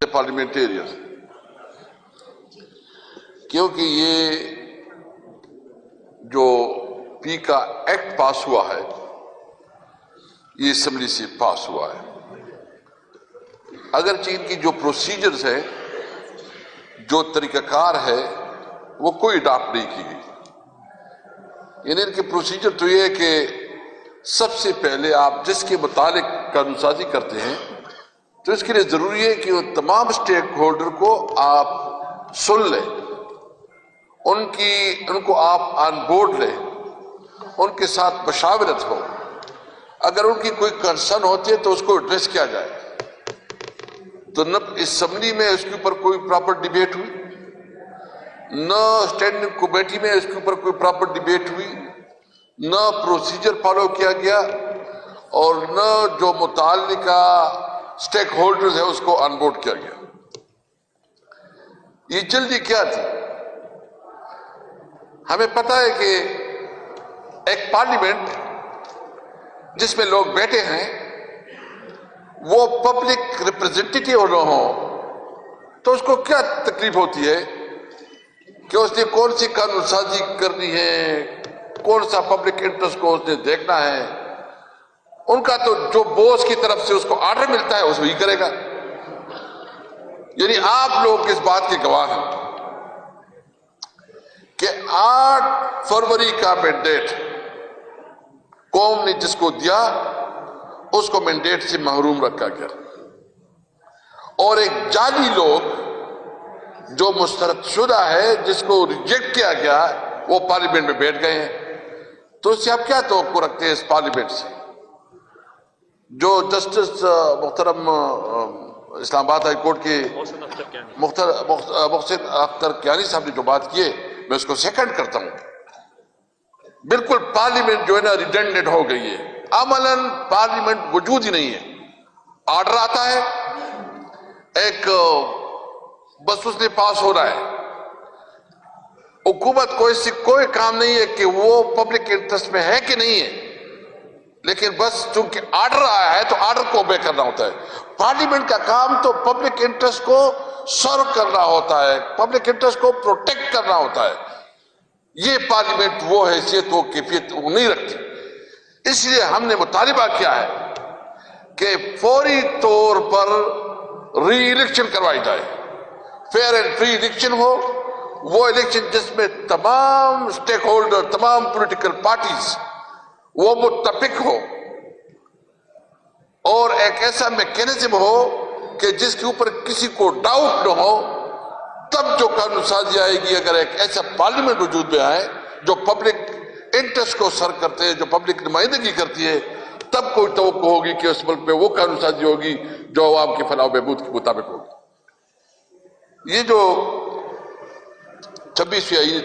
parliamentarians, کیونکہ یہ جو پی کا ایکٹ پاس ہوا ہے یہ اسمبلی سے پاس ہوا ہے، اگرچہ ان کی جو پروسیجرز ہے، جو طریقہ کار ہے، وہ کوئی اڈاپٹ نہیں کی گئی۔ یعنی ان کے پروسیجر تو یہ ہے کہ سب سے پہلے آپ جس کے متعلق قانون سازی کرتے ہیں تو اس کے لیے ضروری ہے کہ وہ تمام اسٹیک ہولڈر کو آپ سن لیں، ان کو آپ آن بورڈ لیں، ان کے ساتھ مشاورت ہو، اگر ان کی کوئی کنسرن ہوتی ہے تو اس کو ایڈریس کیا جائے۔ تو نہ اسمبلی میں اس کے اوپر کوئی پراپر ڈیبیٹ ہوئی، نہ اسٹینڈنگ کمیٹی میں اس کے اوپر کوئی پراپر ڈیبیٹ ہوئی، نہ پروسیجر فالو کیا گیا، اور نہ جو متعلقہ اسٹیک ہولڈرز ہے اس کو آن بورڈ کیا گیا۔ یہ جلدی کیا تھی؟ ہمیں پتہ ہے کہ ایک پارلیمنٹ جس میں لوگ بیٹھے ہیں وہ پبلک ریپرزینٹیٹیو نہ ہو تو اس کو کیا تکلیف ہوتی ہے کہ اس نے کون سی قانون سازی کرنی ہے، کون سا پبلک انٹرسٹ کو اس نے دیکھنا ہے۔ ان کا تو جو بوس کی طرف سے اس کو آرڈر ملتا ہے اس وہی کرے گا۔ یعنی آپ لوگ اس بات کے گواہ ہیں کہ 8 فروری کا مینڈیٹ قوم نے جس کو دیا اس کو مینڈیٹ سے محروم رکھا گیا، اور ایک جعلی لوگ جو مسترد شدہ ہے جس کو ریجیکٹ کیا گیا وہ پارلیمنٹ میں بیٹھ گئے ہیں۔ تو اس سے آپ کیا توقع رکھتے ہیں اس پارلیمنٹ سے؟ جو جسٹس محترم اسلام آباد ہائی کورٹ کے محسن اختر کیانی صاحب نے جو بات کی ہے میں اس کو سیکنڈ کرتا ہوں۔ بالکل پارلیمنٹ جو ہے نا ریڈنڈنٹ ہو گئی ہے، عملاً پارلیمنٹ وجود ہی نہیں ہے۔ آرڈر آتا ہے ایک بس اس نے پاس ہو رہا ہے، حکومت کو اس سے کوئی کام نہیں ہے کہ وہ پبلک انٹرسٹ میں ہے کہ نہیں ہے، لیکن بس چونکہ آرڈر آیا ہے تو آرڈر کو اوبے کرنا ہوتا ہے۔ پارلیمنٹ کا کام تو پبلک انٹرسٹ کو سرو کرنا ہوتا ہے، پبلک انٹرسٹ کو پروٹیکٹ کرنا ہوتا ہے۔ یہ پارلیمنٹ وہ حیثیت وہ کیفیت وہ نہیں رکھتی۔ اس لیے ہم نے مطالبہ کیا ہے کہ فوری طور پر ری الیکشن کروائی جائے، فیئر اینڈ فری الیکشن ہو، وہ الیکشن جس میں تمام اسٹیک ہولڈر، تمام پولیٹیکل پارٹیز وہ متفق ہو، اور ایک ایسا میکینزم ہو کہ جس کے اوپر کسی کو ڈاؤٹ نہ ہو۔ تب جو قانون سازی آئے گی، اگر ایک ایسا پارلیمنٹ وجود میں آئے جو پبلک انٹرسٹ کو سر کرتے ہیں، جو پبلک نمائندگی کرتی ہے، تب کوئی توقع ہوگی کہ اس ملک میں وہ قانون سازی ہوگی جو عوام کے فلاح و بہبود کے مطابق ہوگی۔ یہ جو 26ویں آئینی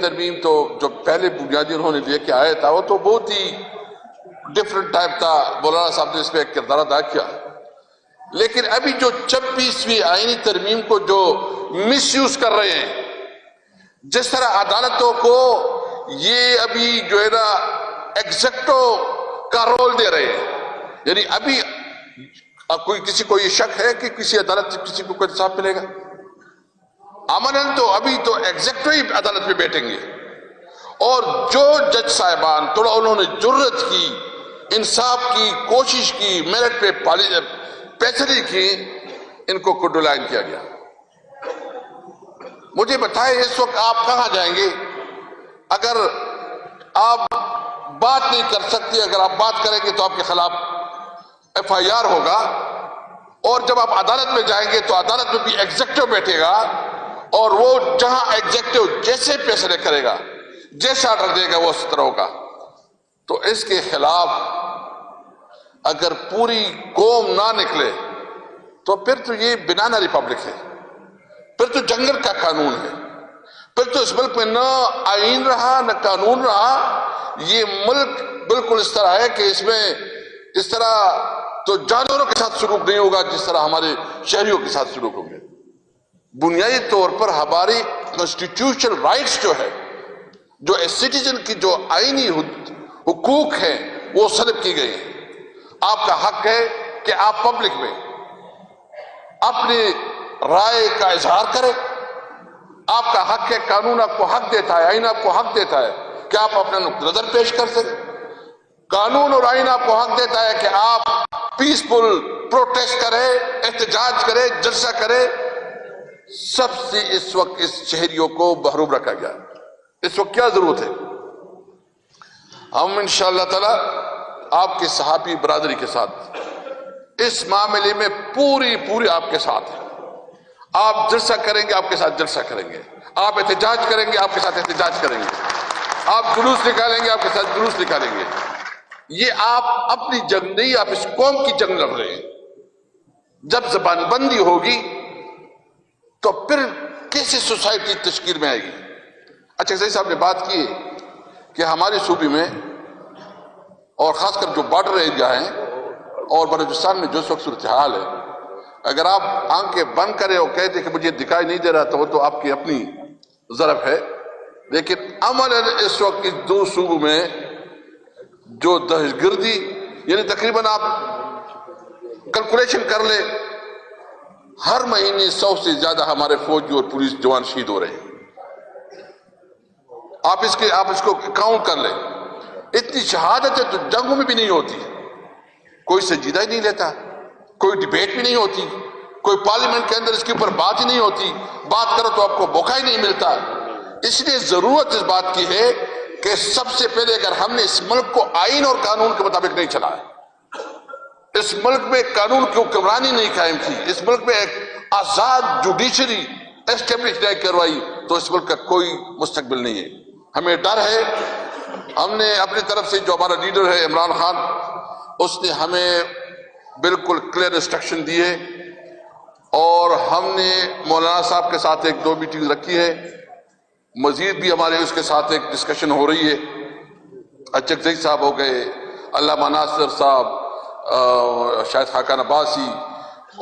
ترمیم تو جو پہلے بنیادی انہوں نے لے کے آیا تھا وہ تو بہت ہی ڈفرنٹ ٹائپ تھا، مولانا صاحب نے اس میں ایک کردار ادا کیا، لیکن ابھی جو 26ویں آئینی ترمیم کو جو مس یوز کر رہے ہیں، جس طرح عدالتوں کو یہ ابھی جو ہے نا ایگزیکٹو کا رول دے رہے ہیں، یعنی ابھی کسی کو یہ شک ہے کہ کسی عدالت سے کسی کو کوئی انصاف ملے گا؟ عملاً تو ابھی تو ایگزیکٹو ہی عدالت میں بیٹھیں گے، اور جو جج صاحبان تھوڑا انہوں نے جرت کی، انصاف کی کوشش کی، میرٹ پہ پیچری کی، ان کو کوڈولائن کیا گیا۔ مجھے بتائیں اس وقت آپ کہاں جائیں گے؟ اگر آپ بات نہیں کر سکتے، اگر آپ بات کریں گے تو آپ کے خلاف FIR ہوگا، اور جب آپ عدالت میں جائیں گے تو عدالت میں بھی ایگزیکٹو بیٹھے گا، اور وہ جہاں ایگزیکٹو جیسے فیصلے کرے گا، جیسا آرڈر دے گا وہ اس طرح ہوگا۔ تو اس کے خلاف اگر پوری قوم نہ نکلے تو پھر تو یہ بنانا ریپبلک ہے، پھر تو جنگل کا قانون ہے، پھر تو اس ملک میں نہ آئین رہا نہ قانون رہا۔ یہ ملک بالکل اس طرح ہے کہ اس میں اس طرح تو جانوروں کے ساتھ سلوک نہیں ہوگا جس طرح ہمارے شہریوں کے ساتھ سلوک ہوں گے۔ بنیادی طور پر ہماری کانسٹیٹیوشنل رائٹس جو ہے، جو سٹیزن کی جو آئینی حقوق ہیں وہ سلب کی گئی ہیں۔ آپ کا حق ہے کہ آپ پبلک میں اپنی رائے کا اظہار کریں. آپ کا حق ہے, قانون آپ کو حق دیتا ہے, آئین آپ کو حق دیتا ہے کہ آپ اپنا نقطہ نظر پیش کر سکیں. قانون اور آئین آپ کو حق دیتا ہے کہ آپ پیسفل پروٹیسٹ کریں, احتجاج کریں, جلسہ کریں. سب سے اس وقت اس شہریوں کو محروم رکھا گیا. اس وقت کیا ضرورت ہے؟ ہم انشاءاللہ تعالی آپ کے صحابی برادری کے ساتھ اس معاملے میں پوری آپ کے ساتھ ہیں. آپ جلسہ کریں گے, آپ کے ساتھ جلسہ کریں گے. آپ احتجاج کریں گے, آپ کے ساتھ احتجاج کریں گے. آپ جلوس نکالیں گے, آپ کے ساتھ جلوس نکالیں گے. یہ آپ اپنی جنگ نہیں, آپ اس قوم کی جنگ لڑ رہے ہیں. جب زبان بندی ہوگی تو پھر کیسے سوسائٹی تشکیل میں آئے گی؟ اچھا صحیح صاحب نے بات کی کہ ہمارے صوبے میں اور خاص کر جو بارڈر ایریا ہیں اور بلوچستان میں جو اس وقت صورتحال ہے, اگر آپ آنکھیں بند کریں اور کہتے کہ مجھے دکھائی نہیں دے رہا تو وہ تو آپ کی اپنی ضرف ہے. لیکن عملاً اس وقت اس دو صوبوں میں جو دہشت گردی, یعنی تقریباً آپ کیلکولیشن کر لیں, ہر مہینے 100 سے زیادہ ہمارے فوجی اور پولیس جوان شہید ہو رہے ہیں. آپ اس کو کاؤنٹ کر لیں. اتنی شہادتیں تو جنگوں میں بھی نہیں ہوتی. کوئی سنجیدہ ہی نہیں لیتا, کوئی ڈیبیٹ بھی نہیں ہوتی, کوئی پارلیمنٹ کے اندر اس کے اوپر بات ہی نہیں ہوتی. بات کرو تو آپ کو موقع ہی نہیں ملتا. اس لیے ضرورت اس بات کی ہے کہ سب سے پہلے اگر ہم نے اس ملک کو آئین اور قانون کے مطابق نہیں چلایا, اس ملک میں قانون کی حکمرانی نہیں قائم کی, اس ملک میں ایک آزاد جوڈیشری اسٹیبلش نہیں کروائی, تو اس ملک کا کوئی مستقبل نہیں ہے. ہمیں ڈر ہے. ہم نے اپنی طرف سے, جو ہمارا لیڈر ہے عمران خان, اس نے ہمیں بالکل کلیئر انسٹرکشن دی ہے اور ہم نے مولانا صاحب کے ساتھ 1-2 میٹنگ رکھی ہے. مزید بھی ہمارے اس کے ساتھ ایک ڈسکشن ہو رہی ہے. اچک زئی صاحب ہو گئے, علامہ ناصر صاحب, شاید خاقان عباسی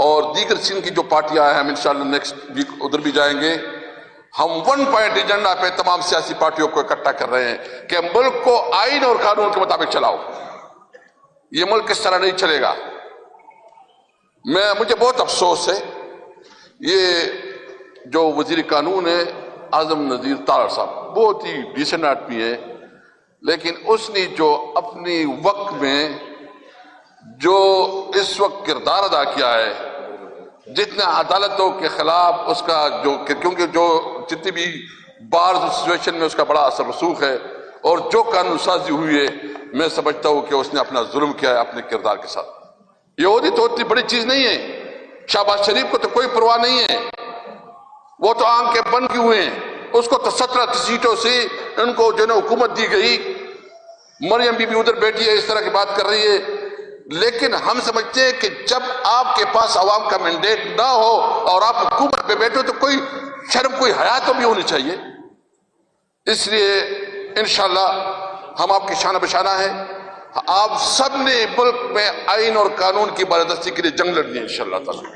اور دیگر سندھ کی جو پارٹیاں ہیں, ہم انشاءاللہ نیکسٹ ویک ادھر بھی جائیں گے. ہم 1 پوائنٹ ایجنڈا پہ تمام سیاسی پارٹیوں کو اکٹھا کر رہے ہیں کہ ملک کو آئین اور قانون کے مطابق چلاؤ. یہ ملک اس طرح نہیں چلے گا. مجھے بہت افسوس ہے, یہ جو وزیر قانون ہے اعظم نذیر تارڑ صاحب, بہت ہی ڈیسنٹ آدمی ہے, لیکن اس نے جو اپنی وقت میں جو اس وقت کردار ادا کیا ہے, جتنا عدالتوں کے خلاف اس کا جو, کیونکہ جو جتنی بھی بار سچویشن میں اس کا بڑا اثر رسوخ ہے, اور جو قانون سازی ہوئی ہے, میں سمجھتا ہوں کہ اس نے اپنا ظلم کیا ہے اپنے کردار کے ساتھ. یہودی تو اتنی بڑی چیز نہیں ہے. شہباز شریف کو تو کوئی پرواہ نہیں ہے, وہ تو آنکھیں بند کیے ہوئے ہیں. اس کو تو 17 سیٹوں سے ان کو جو حکومت دی گئی. مریم بی بی ادھر بیٹھی ہے, اس طرح کی بات کر رہی ہے. لیکن ہم سمجھتے ہیں کہ جب آپ کے پاس عوام کا مینڈیٹ نہ ہو اور آپ حکومت پہ بیٹھے تو کوئی شرم, کوئی حیا تو بھی ہونی چاہیے. اس لیے انشاءاللہ ہم آپ کی شانہ بشانہ ہیں. آپ سب نے ملک میں آئین اور قانون کی بالادستی کے لیے جنگ لڑنی ہے انشاءاللہ تعالی.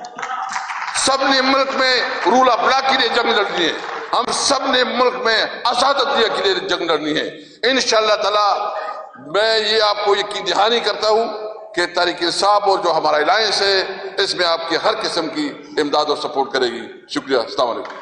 سب نے ملک میں رول آف لا کے لیے جنگ لڑنی ہے. ہم سب نے ملک میں اساتذہ کے لیے جنگ لڑنی ہے انشاءاللہ تعالی. میں یہ آپ کو یقین دہانی کرتا ہوں کہ تحریک انصاف اور جو ہمارا الائنس ہے, اس میں آپ کی ہر قسم کی امداد اور سپورٹ کرے گی. شکریہ. السلام علیکم.